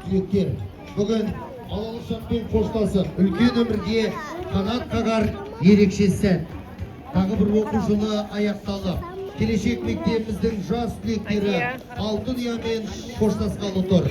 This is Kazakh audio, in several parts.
түлектер. Бүгін алалышақпен қоштасып, үлкен өмірге қанат қағар ерекше сәт. Тағы бір оқу жылы аяқталып, келешек мектебіміздің жас түлектері алтын ұямен қоштасқалы тұр.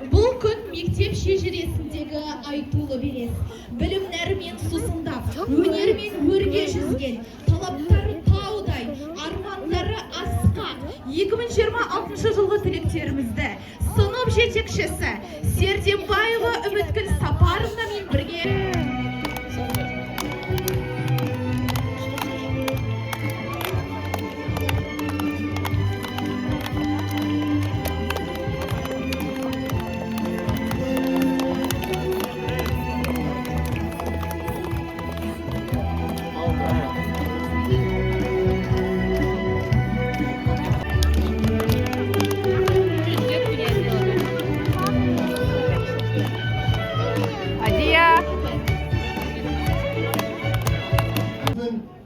Бұл күн мектеп шежіресіндегі айтулы белес. Білім нәрімен сусындап, өнермен өрге жүзген, талаптары таудай, армандары асқақ. 2026 жылғы түлектерімізді сынып жетекшісі Серденбаева Үміткүл Сапаровнамен бірге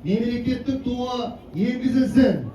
Мемлекеттік туы енгізілсін.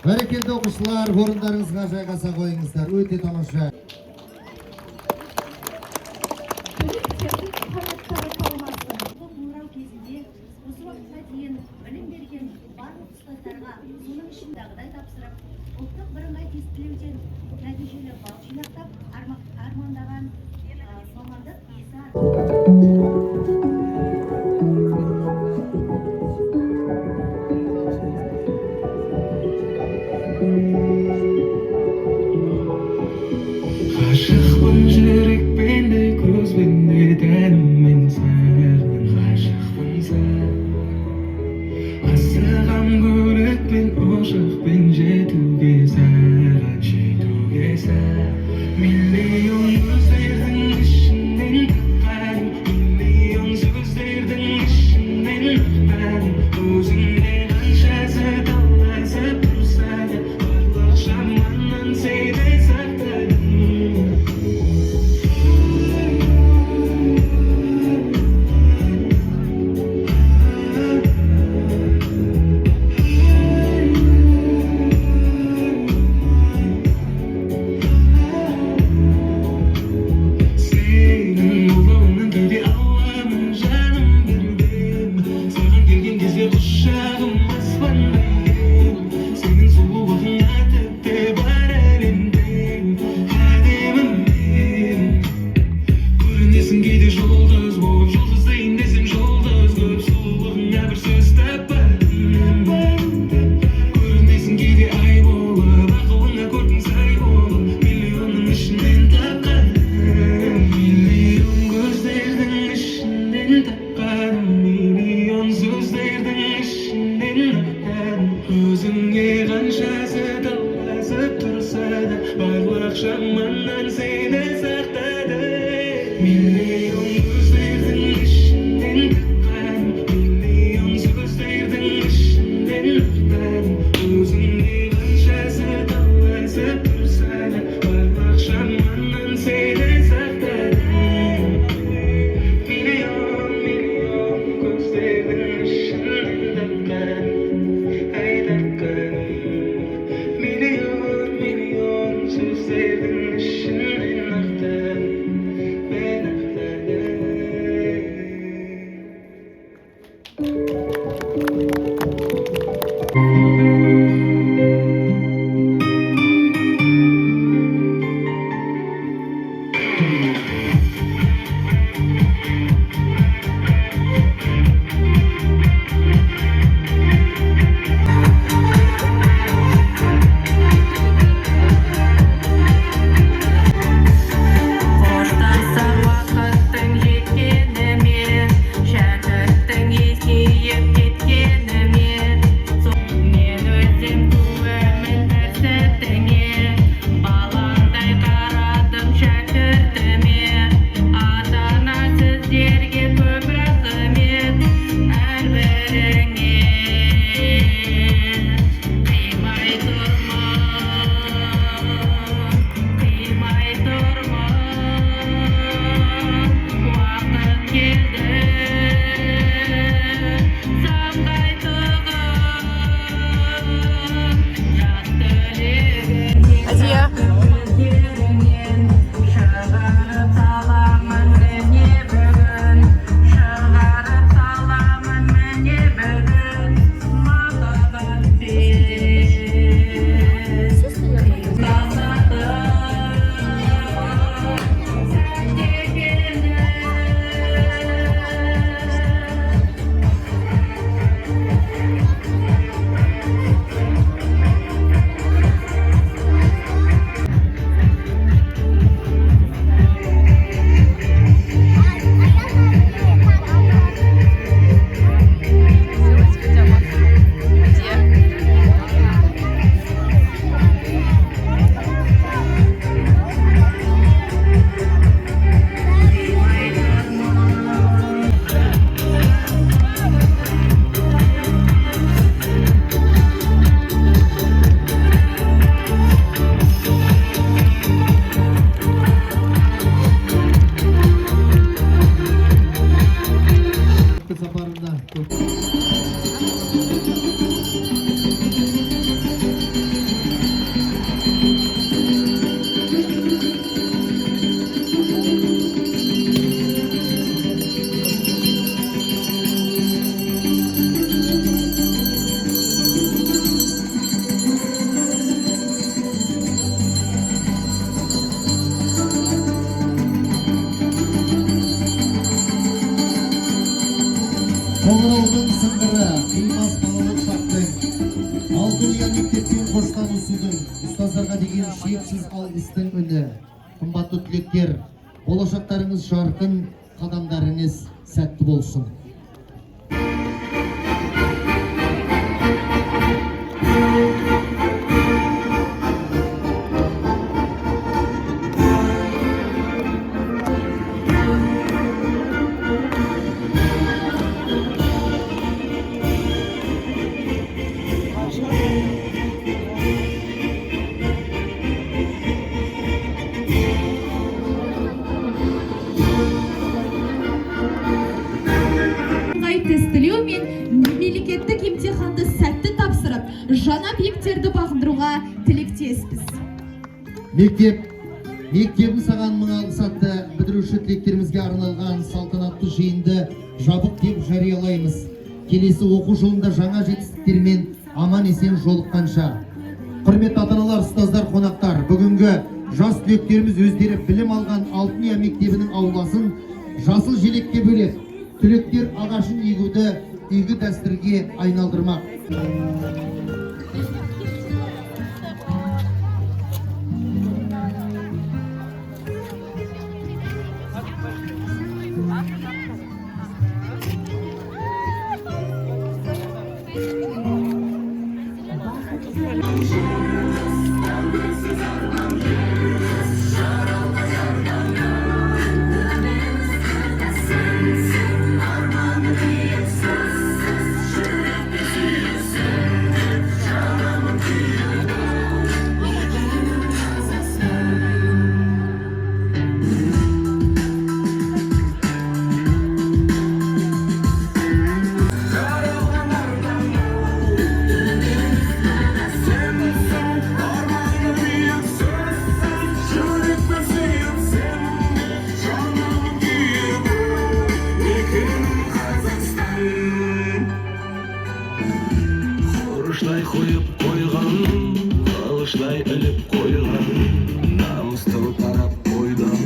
Бәрекелді оқушылар, орындарыңызға жайғаса қойыңыздар. Өте тамаша. Осы уақытқа дейін білім берген барлық ұстаздарға соның ішіндағыдай тапсырып, ұлттық бірыңғай тестілеуден нәтижелі бал жинақтап армандаған мамандық иесі akşamından seni sakladım. Milyon gözlerдің ішінен öptüm. Milyon sözlerдің ішінен öptüm. Өзіңде қаншасы таласып тұрса да, бар ақшамынан сені сақтадым. Миллион көздердің ішінен тапқан, ай тапқан. Миллион сөздердің ішінен ақтым, мен ақтадым. Қоштасар уақыттың жеткенімен, шәкірттің есейіп кеткенімен, мен өзім туымын әр сәтіңе, балаңдай қарадым шәкіртіме. Ата-ана сіздерге көп рахмет, әрбіріңе қимай тұрмын, уақыт келді сақтайтұғын жат тілегін өздеріңнен шығарып саламын міне бүгін, шығарып саламын міне бүгін, махаббат сапарында Қоңыраудың сыңғыры, қимас балалық шақтың, алтын ұя мектеппен қоштасудың, ұстаздарға деген шексіз алғыстың үні. Қымбатты түлектер, болашақтарыңыз жарқын, қадамдарыңыз сәтті болсын. Тестілеу мен мемлекеттік емтиханды сәтті тапсырып, жаңа биіктерді бағындыруға тілектеспіз. Мектебім саған мың алғыс атты бітіруші түлектерімізге арналған салтанатты жиынды жабық деп жариялаймыз. Келесі оқу жылында жаңа жетістіктермен аман есен жолыққанша. Құрметті ата-аналар, ұстаздар, қонақтар, бүгінгі жас түлектеріміз өздері білім алған Алтын ұя мектебінің ауласын жасыл желекке бөлеп, түлектер ағашын егуді игі дәстүрге айналдырмақ. Қамшылай іліп қойған намыстың тарап бойдан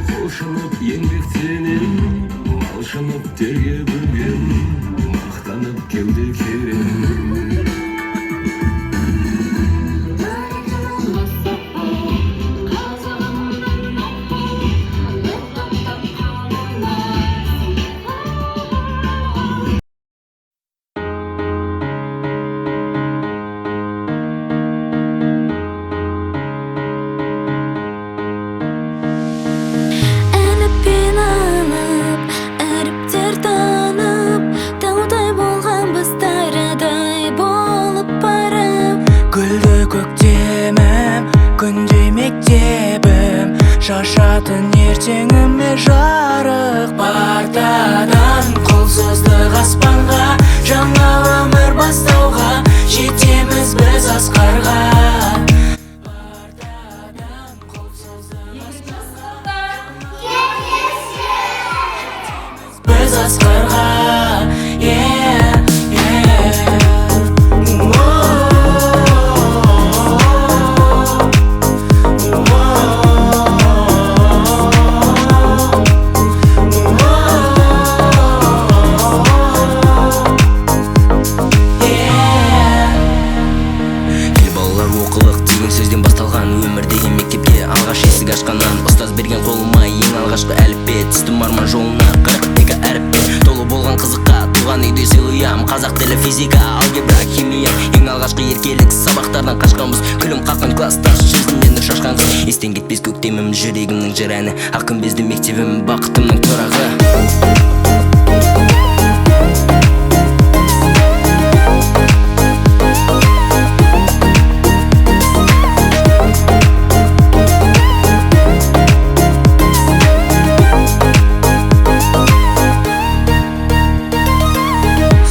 Құлшынып еңбектенен малшынып терге бөлген мақтанып кеуде керен Әліппен алып, әріптер танып, таудай болған бастарыдай болып барып. Гүлді көктемім, күндей мектебім, шашатын ертеңіме жарық бартадан. Құлсыздық аспанға, жаңа өмір бастауға, жетеміз біз асқарға. Біз асқарға, yeah, yeah. Ел балалар оқылық деген сөзден басталған өмір деген мектепке алғаш есік ашқаннан ұстаз берген қолыма ең алғашқы әліппе түстім арман жолына 42 әріппе толы болған қызыққа туған үйде сыйлыям қазақ тілі физика алгебра химия ең алғашқы еркелік сабақтардан қашқанбыз күлім қаққан класстас жүзінен нұр шашқан қыз естен кетпес көктемім жүрегімнің жыр әні ақ күмбезді мектебім бақытымның тұрағы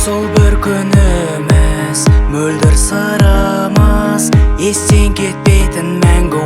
Сол бір күніміз мөлдір сырымыз естен кетпейтін мәңгі